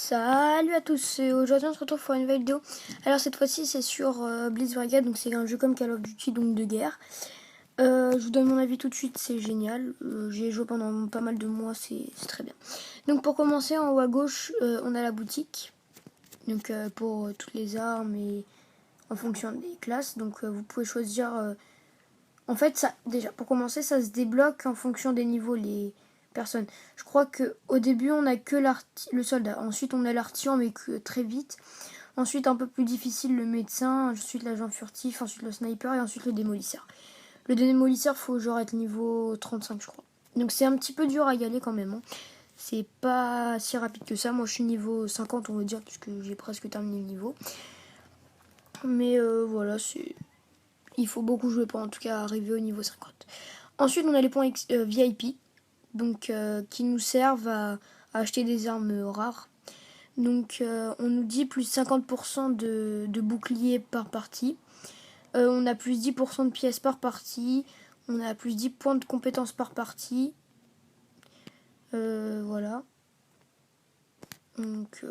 Salut à tous, aujourd'hui on se retrouve pour une nouvelle vidéo. Alors cette fois-ci c'est sur Blitz Brigade, donc c'est un jeu comme Call of Duty, donc de guerre. Je vous donne mon avis tout de suite, c'est génial. J'y ai joué pendant pas mal de mois, c'est très bien. Donc pour commencer, en haut à gauche, on a la boutique. Donc pour toutes les armes et en fonction des classes. Donc vous pouvez choisir... En fait, ça, déjà, pour commencer, ça se débloque en fonction des niveaux, les personnes. Je crois que au début, on a que le soldat. Ensuite, on a l'artisan, mais que très vite. Ensuite, un peu plus difficile, le médecin. Ensuite, l'agent furtif. Ensuite, le sniper. Et ensuite, le démolisseur. Le démolisseur, faut genre être niveau 35, je crois. Donc, c'est un petit peu dur à y aller quand même. Hein. C'est pas si rapide que ça. Moi, je suis niveau 50, on va dire, puisque j'ai presque terminé le niveau. Mais voilà, c'est... Il faut beaucoup jouer pour en tout cas arriver au niveau 50. Ensuite, on a les points VIP, donc qui nous servent à acheter des armes rares. Donc, on nous dit plus 50% de boucliers par partie. On a plus 10% de pièces par partie. On a plus 10 points de compétences par partie. Voilà. Donc,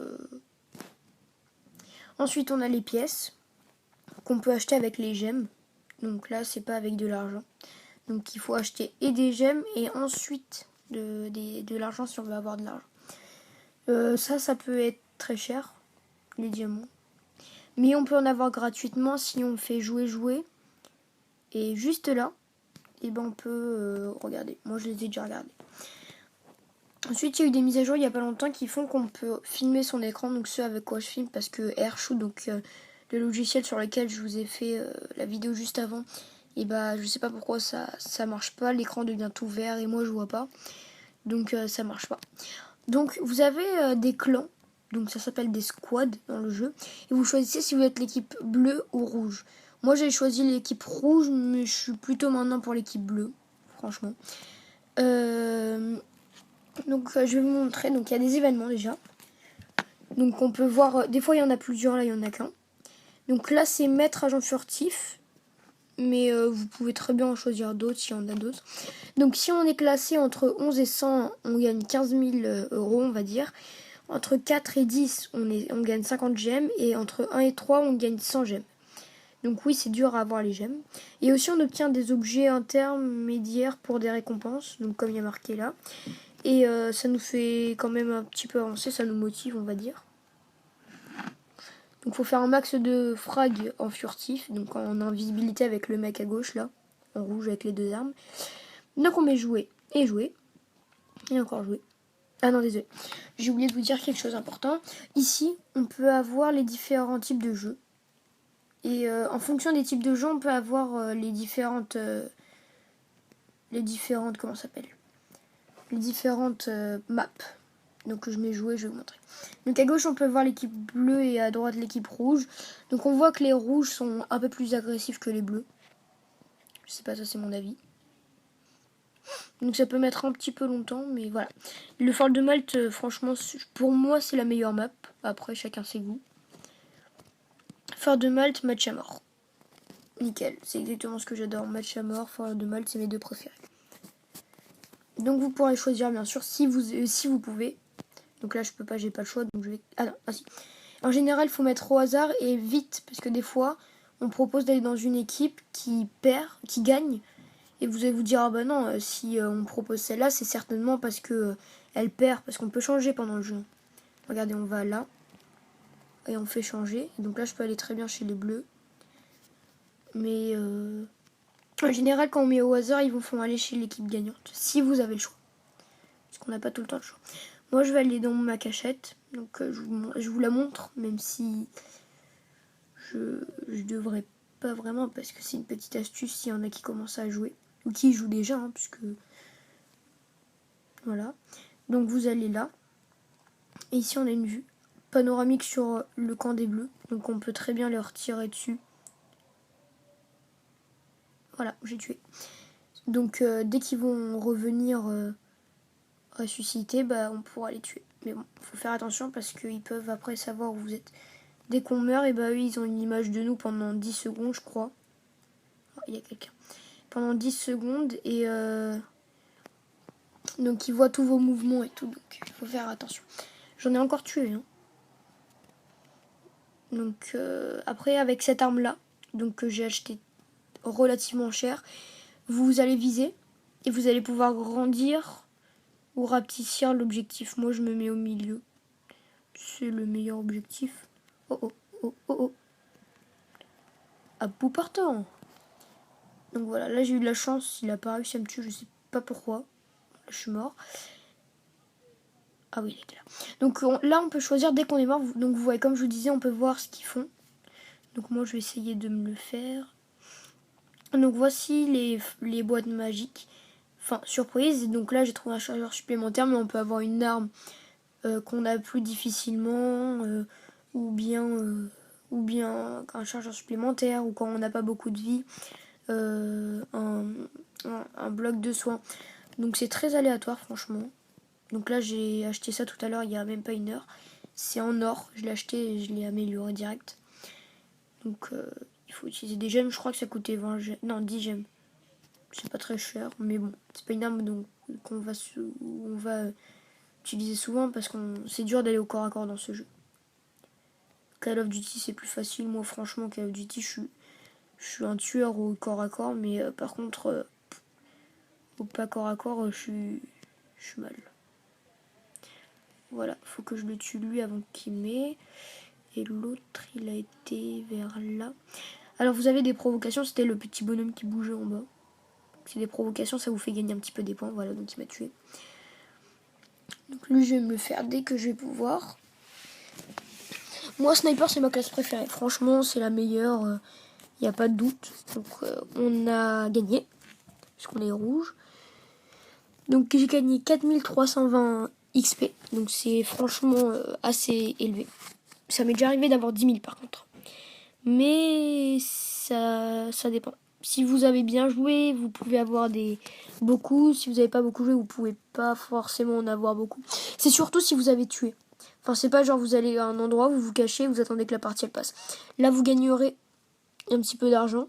ensuite, on a les pièces qu'on peut acheter avec les gemmes. Donc là, c'est pas avec de l'argent. Donc il faut acheter et des gemmes et ensuite de l'argent si on veut avoir de l'argent. Ça peut être très cher, les diamants. Mais on peut en avoir gratuitement si on fait jouer. Et juste là, et ben on peut regarder. Moi, je les ai déjà regardés. Ensuite, il y a eu des mises à jour il n'y a pas longtemps qui font qu'on peut filmer son écran. Donc ce avec quoi je filme, parce que AirShoot, donc le logiciel sur lequel je vous ai fait la vidéo juste avant, et bah je sais pas pourquoi ça marche pas, l'écran devient tout vert et moi je vois pas, donc ça marche pas. Donc vous avez des clans, donc ça s'appelle des squads dans le jeu, et vous choisissez si vous êtes l'équipe bleue ou rouge. Moi j'ai choisi l'équipe rouge, mais je suis plutôt maintenant pour l'équipe bleue, franchement. Donc je vais vous montrer, donc il y a des événements déjà. Donc on peut voir, des fois il y en a plusieurs, là il y en a qu'un. Donc là c'est maître agent furtif, mais vous pouvez très bien en choisir d'autres s'il y en a d'autres. Donc si on est classé entre 11 et 100, on gagne 15 000 euros on va dire. Entre 4 et 10, on gagne 50 gemmes, et entre 1 et 3, on gagne 100 gemmes. Donc oui, c'est dur à avoir les gemmes. Et aussi on obtient des objets intermédiaires pour des récompenses, donc comme il y a marqué là. Et ça nous fait quand même un petit peu avancer, ça nous motive on va dire. Donc il faut faire un max de frag en furtif, donc en invisibilité avec le mec à gauche là, en rouge avec les deux armes. Donc on met jouer et jouer, et encore jouer. Ah non, désolé, j'ai oublié de vous dire quelque chose d'important. Ici, on peut avoir les différents types de jeux. Et en fonction des types de jeux, on peut avoir les différentes... comment ça s'appelle ? Les différentes maps. Donc je mets jouer, je vais vous montrer. Donc à gauche on peut voir l'équipe bleue et à droite l'équipe rouge. Donc on voit que les rouges sont un peu plus agressifs que les bleus. Je sais pas, ça c'est mon avis. Donc ça peut mettre un petit peu longtemps, mais voilà. Le Fort de Malte, franchement, pour moi c'est la meilleure map. Après chacun ses goûts. Fort de Malte, match à mort. Nickel, c'est exactement ce que j'adore. Match à mort, Fort de Malte, c'est mes deux préférés. Donc vous pourrez choisir bien sûr si vous pouvez. Donc là je peux pas, j'ai pas le choix, donc je vais... Ah non, ah si. En général il faut mettre au hasard et vite, parce que des fois on propose d'aller dans une équipe qui perd, qui gagne, et vous allez vous dire ah bah non, si on propose celle-là c'est certainement parce que elle perd, parce qu'on peut changer pendant le jeu. Regardez, on va là et on fait changer, donc là je peux aller très bien chez les bleus, mais en général quand on met au hasard ils vous font aller chez l'équipe gagnante, si vous avez le choix, parce qu'on n'a pas tout le temps le choix. Moi je vais aller dans ma cachette, donc je vous la montre, même si je devrais pas vraiment, parce que c'est une petite astuce s'il y en a qui commencent à jouer, ou qui jouent déjà, hein, puisque voilà. Donc vous allez là, et ici on a une vue panoramique sur le camp des bleus, donc on peut très bien leur tirer dessus. Voilà, j'ai tué. Donc dès qu'ils vont revenir ressusciter, bah on pourra les tuer. Mais bon, faut faire attention parce qu'ils peuvent après savoir où vous êtes. Dès qu'on meurt, et bah eux ils ont une image de nous pendant 10 secondes je crois. Oh, il y a quelqu'un. Pendant 10 secondes et donc ils voient tous vos mouvements et tout, donc il faut faire attention. J'en ai encore tué, hein. Donc après avec cette arme là, donc que j'ai acheté relativement cher, vous allez viser et vous allez pouvoir grandir ou rapetissir l'objectif. Moi je me mets au milieu, c'est le meilleur objectif. Oh oh oh oh oh, à bout portant. Donc voilà, là j'ai eu de la chance, il a pas réussi à me tuer, je sais pas pourquoi. Je suis mort. Ah oui, il était là. Donc là on peut choisir dès qu'on est mort. Donc vous voyez, comme je vous disais, on peut voir ce qu'ils font. Donc moi je vais essayer de me le faire. Donc voici les boîtes magiques. Enfin, surprise. Donc là j'ai trouvé un chargeur supplémentaire, mais on peut avoir une arme qu'on a plus difficilement, ou bien un chargeur supplémentaire, ou quand on n'a pas beaucoup de vie, un bloc de soins. Donc c'est très aléatoire franchement. Donc là j'ai acheté ça tout à l'heure, il y a même pas une heure. C'est en or, je l'ai acheté et je l'ai amélioré direct. Donc il faut utiliser des gemmes, je crois que ça coûtait 20 gemmes. Non, 10 gemmes. C'est pas très cher, mais bon, c'est pas une arme donc on va utiliser souvent parce que c'est dur d'aller au corps à corps dans ce jeu. Call of Duty c'est plus facile, moi franchement Call of Duty je suis un tueur au corps à corps, mais par contre au pas corps à corps je suis mal. Voilà, faut que je le tue lui avant qu'il m'ait. Et l'autre il a été vers là. Alors vous avez des provocations, c'était le petit bonhomme qui bougeait en bas. C'est des provocations, ça vous fait gagner un petit peu des points. Voilà, donc il m'a tué. Donc lui je vais me le faire dès que je vais pouvoir. Moi sniper c'est ma classe préférée. Franchement c'est la meilleure, il n'y a pas de doute. Donc on a gagné, puisqu'on est rouge. Donc j'ai gagné 4320 XP. Donc c'est franchement assez élevé. Ça m'est déjà arrivé d'avoir 10 000 par contre. Mais ça dépend. Si vous avez bien joué, vous pouvez avoir beaucoup. Si vous n'avez pas beaucoup joué, vous pouvez pas forcément en avoir beaucoup. C'est surtout si vous avez tué. Enfin, c'est pas genre vous allez à un endroit, vous vous cachez, vous attendez que la partie elle passe. Là, vous gagnerez un petit peu d'argent,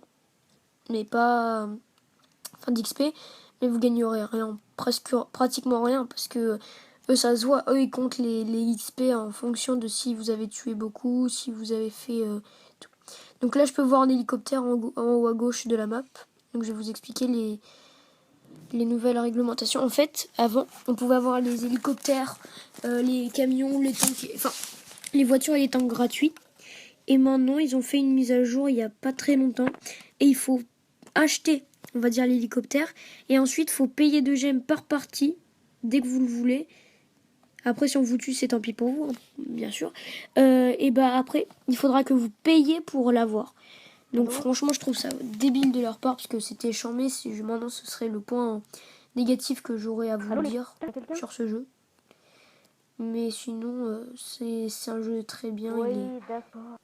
mais pas, enfin d'XP, mais vous gagnerez rien, pratiquement rien, parce que eux, ça se voit, eux, ils comptent les XP en fonction de si vous avez tué beaucoup, si vous avez fait tout. Donc là, je peux voir un hélicoptère en haut à gauche de la map. Donc je vais vous expliquer les nouvelles réglementations. En fait, avant, on pouvait avoir les hélicoptères, les camions, les tanks, enfin, les voitures et les tanks gratuits. Et maintenant, ils ont fait une mise à jour il n'y a pas très longtemps. Et il faut acheter, on va dire, l'hélicoptère. Et ensuite, il faut payer 2 gemmes par partie, dès que vous le voulez. Après, si on vous tue, c'est tant pis pour vous, hein, bien sûr. Et bah après, il faudra que vous payiez pour l'avoir. Donc franchement, je trouve ça débile de leur part, parce que c'était chambé. Maintenant, ce serait le point négatif que j'aurais à vous dire sur ce jeu. Mais sinon, c'est un jeu très bien, il est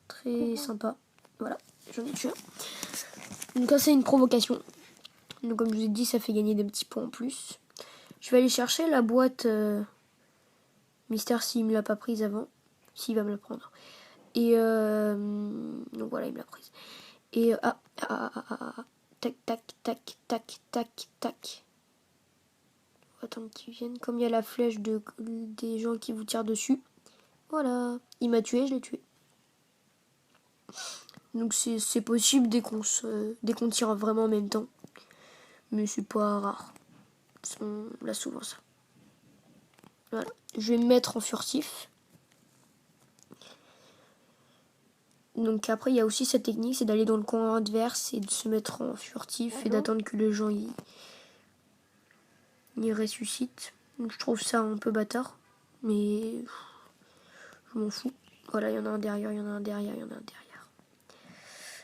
très sympa. Voilà, j'en ai tué un. Donc ça, c'est une provocation. Donc comme je vous ai dit, ça fait gagner des petits points en plus. Je vais aller chercher la boîte mystère s'il me l'a pas prise avant. S'il va me la prendre. Et donc voilà, il me l'a prise. Et tac, tac, tac, tac, tac, tac. Attends qu'ils viennent. Comme il y a la flèche des gens qui vous tirent dessus. Voilà. Il m'a tué, je l'ai tué. Donc c'est possible dès qu'on tire vraiment en même temps. Mais c'est pas rare. On a souvent ça. Voilà. Je vais me mettre en furtif. Donc après il y a aussi cette technique, c'est d'aller dans le coin adverse et de se mettre en furtif et d'attendre que les gens y ressuscitent. Donc je trouve ça un peu bâtard. Mais je m'en fous. Voilà, il y en a un derrière, il y en a un derrière, il y en a un derrière.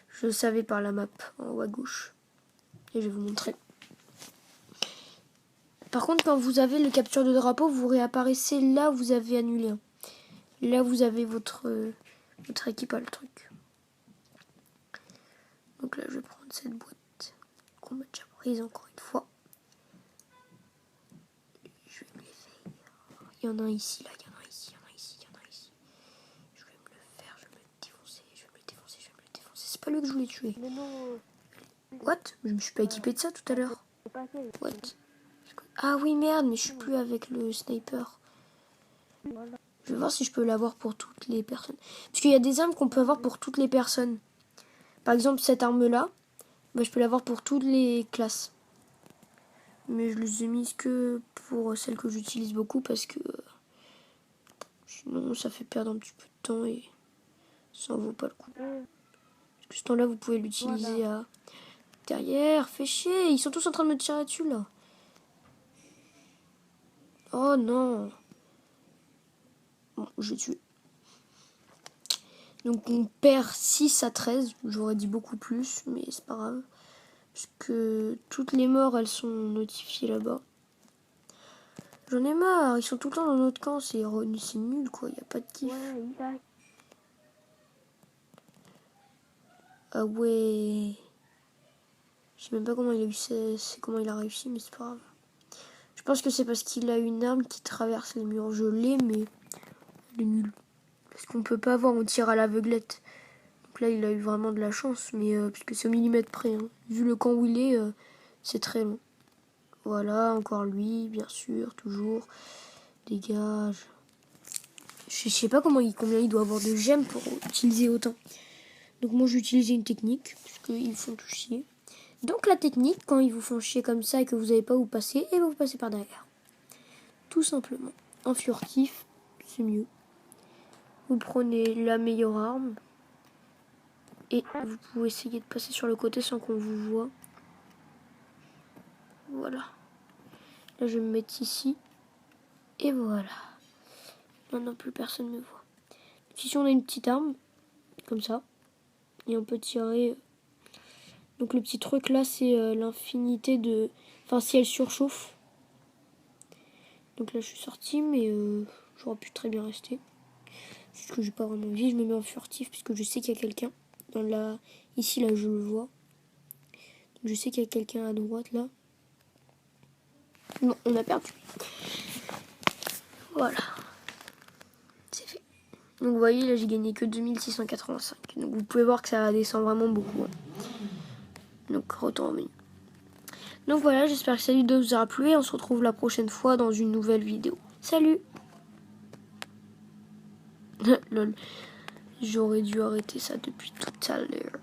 Je le savais par la map en haut à gauche. Et je vais vous montrer. Par contre, quand vous avez le capture de drapeau, vous réapparaissez là où vous avez annulé un. Là, vous avez votre équipe à le truc. Donc là, je vais prendre cette boîte qu'on m'a déjà prise encore une fois. Je vais me les faire. Il y en a un ici, là, il y en a un ici, il y en a un ici, il y en a un ici. Je vais me le faire, je vais me le défoncer, je vais me le défoncer, je vais me le défoncer. C'est pas lui que je voulais tuer. What? Je me suis pas équipé de ça tout à l'heure. What? Ah oui, merde, mais je suis plus avec le sniper. Je vais voir si je peux l'avoir pour toutes les personnes. Parce qu'il y a des armes qu'on peut avoir pour toutes les personnes. Par exemple, cette arme-là, bah, je peux l'avoir pour toutes les classes. Mais je les ai mises que pour celles que j'utilise beaucoup parce que sinon ça fait perdre un petit peu de temps et ça en vaut pas le coup. Parce que ce temps-là, vous pouvez l'utiliser à derrière. Fais chier, ils sont tous en train de me tirer dessus là. Oh non. Bon, je tue. Donc on perd 6 à 13. J'aurais dit beaucoup plus, mais c'est pas grave. Parce que toutes les morts, elles sont notifiées là-bas. J'en ai marre, ils sont tout le temps dans notre camp, c'est nul quoi, y a pas de kiff. Ah ouais. Je sais même pas comment il a eu comment il a réussi, mais c'est pas grave. Je pense que c'est parce qu'il a une arme qui traverse les murs. Je l'ai, mais elle est nulle. Parce qu'on peut pas voir, on tire à l'aveuglette. Donc là, il a eu vraiment de la chance, mais puisque c'est au millimètre près. Hein. Vu le camp où il est, c'est très long. Voilà, encore lui, bien sûr, toujours. Dégage. Je sais pas combien il doit avoir de gemmes pour utiliser autant. Donc moi, j'ai utilisé une technique, parce qu'ils font tout chier. Donc la technique, quand ils vous font chier comme ça et que vous n'avez pas où passer, et vous passez par derrière. Tout simplement. En furtif, c'est mieux. Vous prenez la meilleure arme. Et vous pouvez essayer de passer sur le côté sans qu'on vous voit. Voilà. Là, je vais me mettre ici. Et voilà. Maintenant, plus personne ne me voit. Ici, on a une petite arme. Comme ça. Et on peut tirer. Donc, le petit truc là, c'est l'infinité de... Enfin, si elle surchauffe. Donc là, je suis sortie, mais j'aurais pu très bien rester. Juste que j'ai pas vraiment envie. Je me mets en furtif puisque je sais qu'il y a quelqu'un. Ici, là, je le vois. Donc, je sais qu'il y a quelqu'un à droite, là. Non, on a perdu. Voilà. C'est fait. Donc vous voyez, là j'ai gagné que 2685. Donc vous pouvez voir que ça descend vraiment beaucoup. Hein. Donc retour au menu. Donc voilà, j'espère que cette vidéo vous aura plu et on se retrouve la prochaine fois dans une nouvelle vidéo. Salut. Lol. J'aurais dû arrêter ça depuis tout à l'heure.